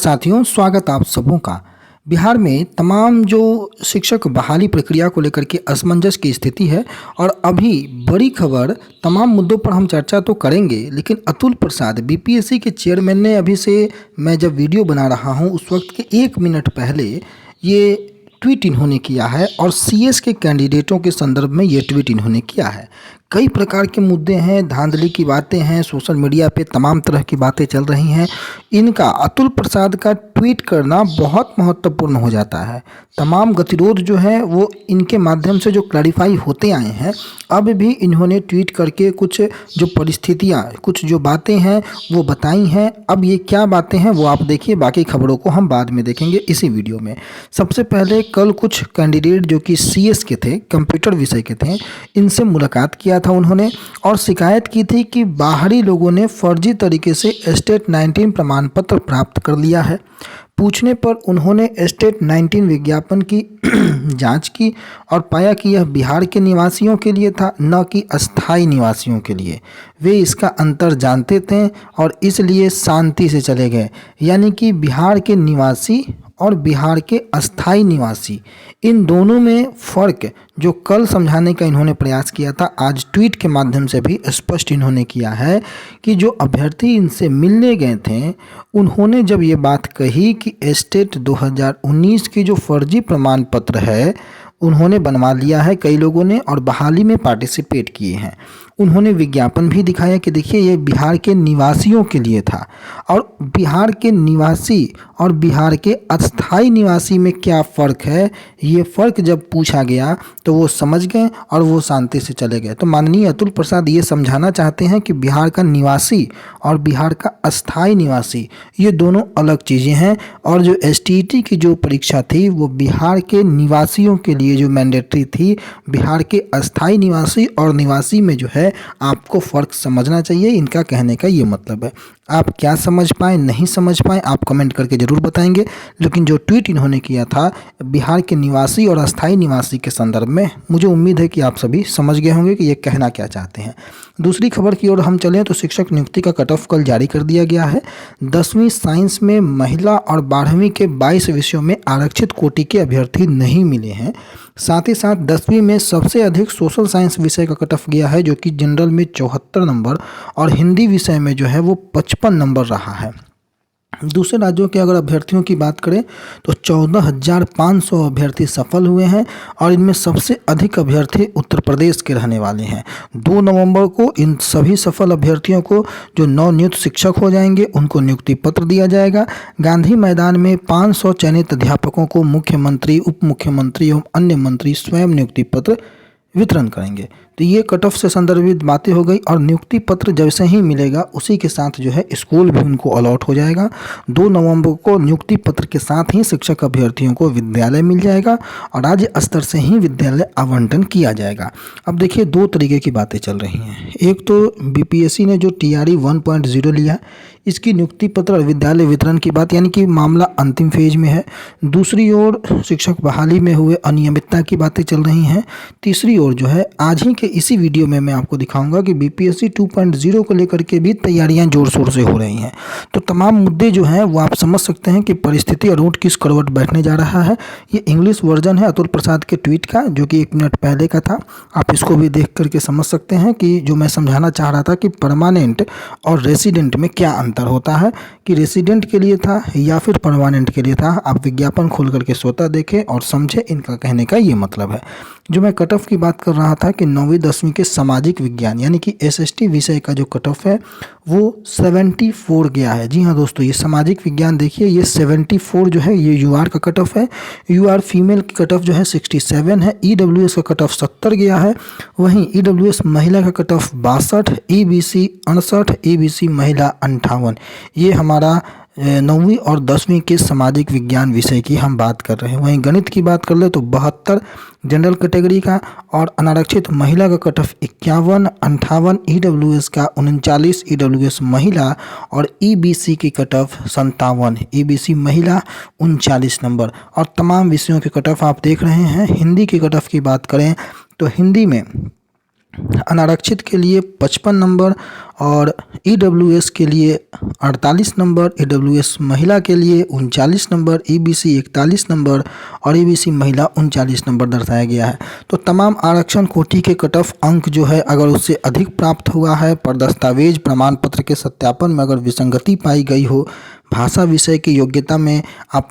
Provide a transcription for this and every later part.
साथियों, स्वागत आप सबों का। बिहार में तमाम जो शिक्षक बहाली प्रक्रिया को लेकर के असमंजस की स्थिति है और अभी बड़ी खबर, तमाम मुद्दों पर हम चर्चा तो करेंगे, लेकिन अतुल प्रसाद बीपीएससी के चेयरमैन ने अभी से मैं जब वीडियो बना रहा हूं उस वक्त के 1 मिनट पहले ये ट्वीट इन्होंने किया है और सीएस के कैंडिडेटों के संदर्भ में ये ट्वीट इन्होंने किया है। कई प्रकार के मुद्दे हैं, धांधली की बातें हैं, सोशल मीडिया पे तमाम तरह की बातें चल रही हैं। इनका अतुल प्रसाद का ट्वीट करना बहुत महत्वपूर्ण हो जाता है। तमाम गतिरोध जो है वो इनके माध्यम से जो क्लैरिफाई होते आए हैं, अब भी इन्होंने ट्वीट करके कुछ जो परिस्थितियाँ, कुछ जो बातें हैं वो बताई हैं। अब ये क्या बातें हैं वो आप देखिए, बाकी खबरों को हम बाद में देखेंगे इसी वीडियो में। सबसे पहले कल कुछ कैंडिडेट जो कि सीएस के थे, कंप्यूटर विषय के थे, इनसे मुलाकात किया था उन्होंने और शिकायत की थी कि बाहरी लोगों ने फर्जी तरीके से स्टेट 19 प्रमाण पत्र प्राप्त कर लिया है। पूछने पर उन्होंने स्टेट 19 विज्ञापन की जांच की और पाया कि यह बिहार के निवासियों के लिए था, न कि अस्थायी निवासियों के लिए। वे इसका अंतर जानते थे और इसलिए शांति से चले गए। यानी कि बिहार के निवासी और बिहार के अस्थायी निवासी, इन दोनों में फ़र्क जो कल समझाने का इन्होंने प्रयास किया था, आज ट्वीट के माध्यम से भी स्पष्ट इन्होंने किया है कि जो अभ्यर्थी इनसे मिलने गए थे, उन्होंने जब ये बात कही कि स्टेट 2019 की जो फर्जी प्रमाण पत्र है उन्होंने बनवा लिया है कई लोगों ने और बहाली में पार्टिसिपेट किए हैं। उन्होंने विज्ञापन भी दिखाया कि देखिए ये बिहार के निवासियों के लिए था और बिहार के निवासी और बिहार के अस्थायी निवासी में क्या फ़र्क है, ये फ़र्क जब पूछा गया तो वो समझ गए और वो शांति से चले गए। तो माननीय अतुल प्रसाद ये समझाना चाहते हैं कि बिहार का निवासी और बिहार का अस्थायी निवासी ये दोनों अलग चीज़ें हैं और जो एसटीईटी की जो परीक्षा थी वो बिहार के निवासियों के लिए जो मैंडेटरी थी। बिहार के अस्थायी निवासी और निवासी में जो है आपको फ़र्क समझना चाहिए, इनका कहने का ये मतलब है। आप क्या समझ पाए नहीं समझ पाए आप कमेंट करके ज़रूर बताएंगे, लेकिन जो ट्वीट इन्होंने किया था बिहार के निवासी और अस्थायी निवासी के संदर्भ में, मुझे उम्मीद है कि आप सभी समझ गए होंगे कि ये कहना क्या चाहते हैं। दूसरी खबर की ओर हम चलें तो शिक्षक नियुक्ति का कट ऑफ कल जारी कर दिया गया है। 10वीं साइंस में महिला और 12वीं के 22 विषयों में आरक्षित कोटि के अभ्यर्थी नहीं मिले हैं। साथ ही साथ 10वीं में सबसे अधिक सोशल साइंस विषय का कट ऑफ गया है, जो कि जनरल में 74 नंबर और हिंदी विषय में जो है वो 55 नंबर रहा है। दूसरे राज्यों के अगर अभ्यर्थियों की बात करें तो 14,500 अभ्यर्थी सफल हुए हैं और इनमें सबसे अधिक अभ्यर्थी उत्तर प्रदेश के रहने वाले हैं। 2 नवंबर को इन सभी सफल अभ्यर्थियों को जो नवनियुक्त शिक्षक हो जाएंगे उनको नियुक्ति पत्र दिया जाएगा। गांधी मैदान में 500 चयनित अध्यापकों को मुख्यमंत्री, उप मुख्यमंत्री एवं अन्य मंत्री स्वयं नियुक्ति पत्र वितरण करेंगे। तो ये कट ऑफ से संदर्भित बातें हो गई और नियुक्ति पत्र जैसे ही मिलेगा उसी के साथ जो है स्कूल भी उनको अलॉट हो जाएगा। 2 नवंबर को नियुक्ति पत्र के साथ ही शिक्षक अभ्यर्थियों को विद्यालय मिल जाएगा और राज्य स्तर से ही विद्यालय आवंटन किया जाएगा। अब देखिए 2 तरीके की बातें चल रही हैं। एक तो बीपीएससी ने जो टीआरई 1.0 लिया, इसकी नियुक्ति पत्र और विद्यालय वितरण की बात, यानी कि मामला अंतिम फेज में है। दूसरी ओर शिक्षक बहाली में हुए अनियमितता की बातें चल रही हैं। तीसरी ओर जो है आज ही के इसी वीडियो में मैं आपको दिखाऊंगा कि बीपीएससी 2.0 को लेकर के भी तैयारियां जोर शोर से हो रही हैं। तो तमाम मुद्दे जो हैं वो आप समझ सकते हैं कि परिस्थिति और रूट किस करवट बैठने जा रहा है। ये इंग्लिश वर्जन है अतुल प्रसाद के ट्वीट का, जो कि 1 मिनट पहले का था। आप इसको भी देख करके समझ सकते हैं कि जो मैं समझाना चाह रहा था कि परमानेंट और रेसिडेंट में क्या अंतर होता है, कि रेसिडेंट के लिए था या फिर परमानेंट के लिए था। आप विज्ञापन खोल करके स्वतः देखें और समझें, इनका कहने का ये मतलब है। जो मैं कट ऑफ की बात कर रहा था कि 9वीं 10वीं के सामाजिक विज्ञान यानी कि एसएसटी विषय का जो कट ऑफ है वो 74 गया है। जी हाँ दोस्तों, ये सामाजिक विज्ञान देखिए, ये 74 जो है ये यूआर का कट ऑफ है। यूआर फीमेल की कट ऑफ जो है 67 है। ईडब्ल्यूएस का कट ऑफ 70 गया है। वहीं ईडब्ल्यूएस महिला का कट ऑफ 62, ईबीसी 68, ईबीसी महिला 58। ये हमारा 9वीं और 10वीं के सामाजिक विज्ञान विषय की हम बात कर रहे हैं। वहीं गणित की बात कर ले तो 72 जनरल कैटेगरी का और अनारक्षित महिला का कट ऑफ 51, 58, ईडब्ल्यूएस का 39, ईडब्ल्यूएस महिला और ईबीसी की कट ऑफ 57, ईबीसी महिला 39 नंबर। और तमाम विषयों के कट ऑफ आप देख रहे हैं। हिंदी की कट ऑफ की बात करें तो हिंदी में अनारक्षित के लिए 55 नंबर और ईडब्ल्यूएस के लिए 48 नंबर, ईडब्ल्यूएस महिला के लिए 39 नंबर, ईबीसी 41 नंबर और ईबीसी महिला 39 नंबर दर्शाया गया है। तो तमाम आरक्षण कोटि के कट ऑफ अंक जो है अगर उससे अधिक प्राप्त हुआ है, पर दस्तावेज प्रमाण पत्र के सत्यापन में अगर विसंगति पाई गई हो, भाषा विषय की योग्यता में आप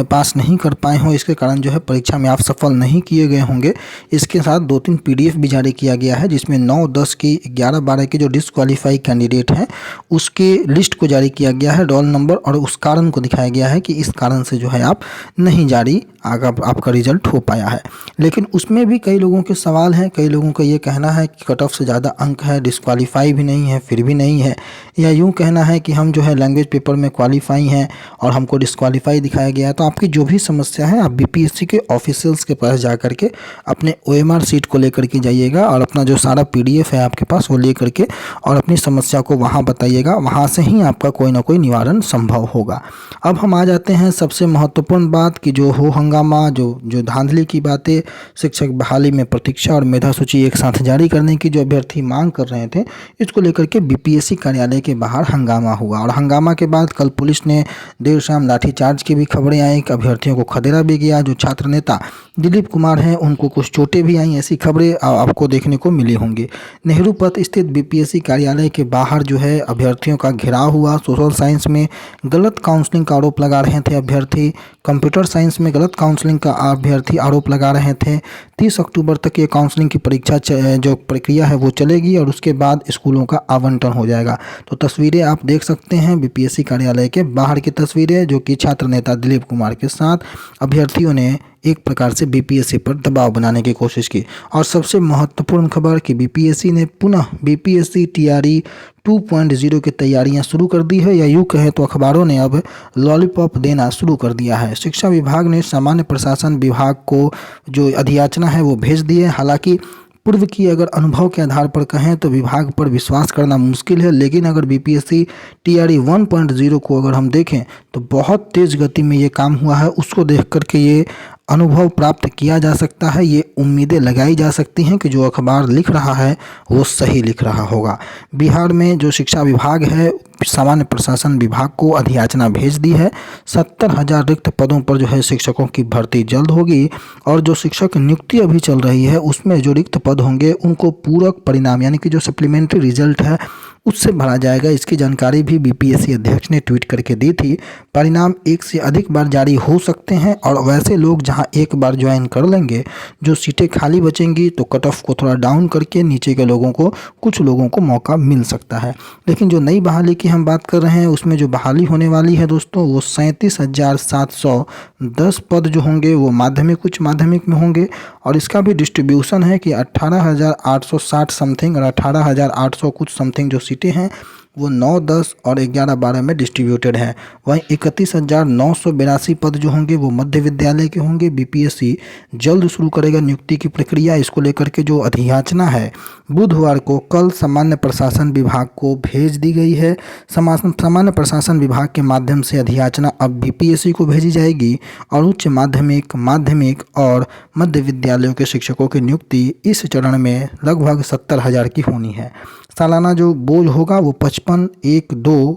पास नहीं कर पाए हों, इसके कारण जो है परीक्षा में आप सफल नहीं किए गए होंगे। इसके साथ 2-3 पीडीएफ भी जारी किया गया है, जिसमें 9, 10 की, 11, 12 के जो डिसक्वालीफाई कैंडिडेट हैं उसके लिस्ट को जारी किया गया है, रोल नंबर और उस कारण को दिखाया गया है कि इस कारण से जो है आप नहीं जारी आपका रिजल्ट हो पाया है। लेकिन उसमें भी कई लोगों के सवाल हैं, कई लोगों का ये कहना है कि कट ऑफ से ज़्यादा अंक है, डिसक्वालीफाई भी नहीं है, फिर भी नहीं है, या यूँ कहना है कि हम जो है लैंग्वेज पेपर में क्वालीफाई हैं और हमको डिसक्वालीफाई दिखाया गया है। तो आपकी जो भी समस्या है आप बीपीएससी के ऑफिशियल्स के पास जा करके अपने ओएमआर सीट को लेकर के जाइएगा और अपना जो सारा पीडीएफ है आपके पास वो ले करके और अपनी समस्या को वहाँ बताइएगा, वहाँ से ही आपका कोई ना कोई निवारण संभव होगा। अब हम आ जाते हैं सबसे महत्वपूर्ण बात कि जो हो हंगामा, जो धांधली की बातें, शिक्षक बहाली में प्रतीक्षा और मेधा सूची एक साथ जारी करने की जो अभ्यर्थी मांग कर रहे थे, इसको लेकर के बीपीएससी कार्यालय के बाहर हंगामा हुआ। और हंगामा के बाद कल पुलिस ने देर शाम लाठीचार्ज की भी खबरें आई कि अभ्यर्थियों को खदेड़ा भी गया। जो छात्र नेता दिलीप कुमार हैं उनको कुछ चोटें भी आई, ऐसी खबरें आपको देखने को मिली होंगी। नेहरू पथ स्थित बीपीएससी कार्यालय के बाहर जो है अभ्यर्थियों का घेराव हुआ। सोशल साइंस में गलत काउंसलिंग का आरोप लगा रहे थे अभ्यर्थी, कंप्यूटर साइंस में गलत काउंसलिंग का अभ्यर्थी आरोप लगा रहे थे। 30 अक्टूबर तक ये काउंसलिंग की परीक्षा जो प्रक्रिया है वो चलेगी और उसके बाद स्कूलों का आवंटन हो जाएगा। तो तस्वीरें आप देख सकते हैं बीपीएससी कार्यालय के बाहर की तस्वीरें, जो कि छात्र नेता दिलीप कुमार के साथ अभ्यर्थियों ने एक प्रकार से बीपीएससी पर दबाव बनाने की कोशिश की। और सबसे महत्वपूर्ण खबर कि बीपीएससी ने पुनः बीपीएससी टीआरई 2.0 की तैयारियां शुरू कर दी है, या यूँ कहें तो अखबारों ने अब लॉलीपॉप देना शुरू कर दिया है। शिक्षा विभाग ने सामान्य प्रशासन विभाग को जो अधियाचना है वो भेज दी है। हालांकि पूर्व की अगर अनुभव के आधार पर कहें तो विभाग पर विश्वास करना मुश्किल है, लेकिन अगर बीपीएससी टीआरई 1.0 को अगर हम देखें तो बहुत तेज़ गति में ये काम हुआ है। उसको देख करके ये अनुभव प्राप्त किया जा सकता है, ये उम्मीदें लगाई जा सकती हैं कि जो अखबार लिख रहा है वो सही लिख रहा होगा। बिहार में जो शिक्षा विभाग है सामान्य प्रशासन विभाग को अधियाचना भेज दी है। 70,000 रिक्त पदों पर जो है शिक्षकों की भर्ती जल्द होगी और जो शिक्षक नियुक्ति अभी चल रही है उसमें जो रिक्त पद होंगे उनको पूरक परिणाम यानी कि जो सप्लीमेंट्री रिजल्ट है उससे भरा जाएगा। इसकी जानकारी भी बीपीएससी अध्यक्ष ने ट्वीट करके दी थी। परिणाम एक से अधिक बार जारी हो सकते हैं और वैसे लोग जहां एक बार ज्वाइन कर लेंगे, जो सीटें खाली बचेंगी तो कट ऑफ को थोड़ा डाउन करके नीचे के लोगों को, कुछ लोगों को मौका मिल सकता है। लेकिन जो नई बहाली की हम बात कर रहे हैं उसमें जो बहाली होने वाली है दोस्तों वो 37,710 पद जो होंगे वो माध्यमिक उच्च माध्यमिक में होंगे और इसका भी डिस्ट्रीब्यूशन है कि 18,860 समथिंग और 18,800 कुछ समथिंग जो सीटें हैं वो 9, 10 और 11, 12 में डिस्ट्रीब्यूटेड हैं। वहीं 31,982 पद जो होंगे वो मध्य विद्यालय के होंगे। बीपीएससी जल्द शुरू करेगा नियुक्ति की प्रक्रिया। इसको लेकर के जो अधियाचना है बुधवार को कल सामान्य प्रशासन विभाग को भेज दी गई है। सामान्य प्रशासन विभाग के माध्यम से अधियाचना अब बीपीएससी को भेजी जाएगी और उच्च माध्यमिक, माध्यमिक और मध्य विद्यालयों के शिक्षकों की नियुक्ति इस चरण में लगभग 70,000 की होनी है। सालाना जो बोझ होगा वो 55.12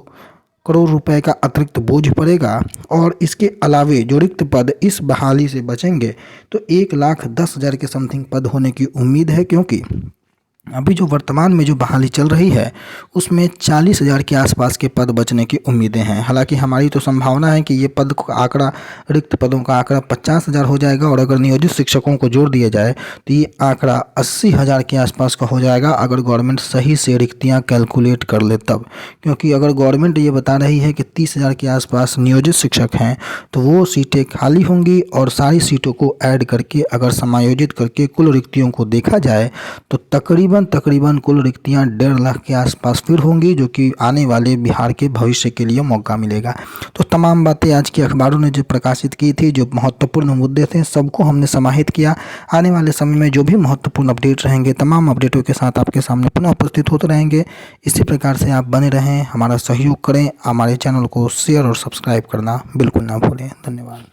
करोड़ रुपए का अतिरिक्त बोझ पड़ेगा और इसके अलावे जो रिक्त पद इस बहाली से बचेंगे तो 1,10,000 के समथिंग पद होने की उम्मीद है, क्योंकि अभी जो वर्तमान में जो बहाली चल रही है उसमें 40,000 के आसपास के पद बचने की उम्मीदें हैं। हालांकि हमारी तो संभावना है कि ये पद का आंकड़ा, रिक्त पदों का आंकड़ा 50,000 हो जाएगा और अगर नियोजित शिक्षकों को जोड़ दिया जाए तो ये आंकड़ा 80,000 के आसपास का हो जाएगा, अगर गवर्नमेंट सही से रिक्तियाँ कैलकुलेट कर ले तब। क्योंकि अगर गवर्नमेंट ये बता रही है कि 30,000 के आसपास नियोजित शिक्षक हैं तो वो सीटें खाली होंगी और सारी सीटों को ऐड करके अगर समायोजित करके कुल रिक्तियों को देखा जाए तो तकरीबन कुल रिक्तियां 1.5 लाख के आसपास फिर होंगी, जो कि आने वाले बिहार के भविष्य के लिए मौका मिलेगा। तो तमाम बातें आज के अखबारों ने जो प्रकाशित की थी, जो महत्वपूर्ण मुद्दे थे, सबको हमने समाहित किया। आने वाले समय में जो भी महत्वपूर्ण अपडेट रहेंगे तमाम अपडेटों के साथ आपके सामने पुनः उपस्थित होते रहेंगे। इसी प्रकार से आप बने रहें, हमारा सहयोग करें, हमारे चैनल को शेयर और सब्सक्राइब करना बिल्कुल ना भूलें। धन्यवाद।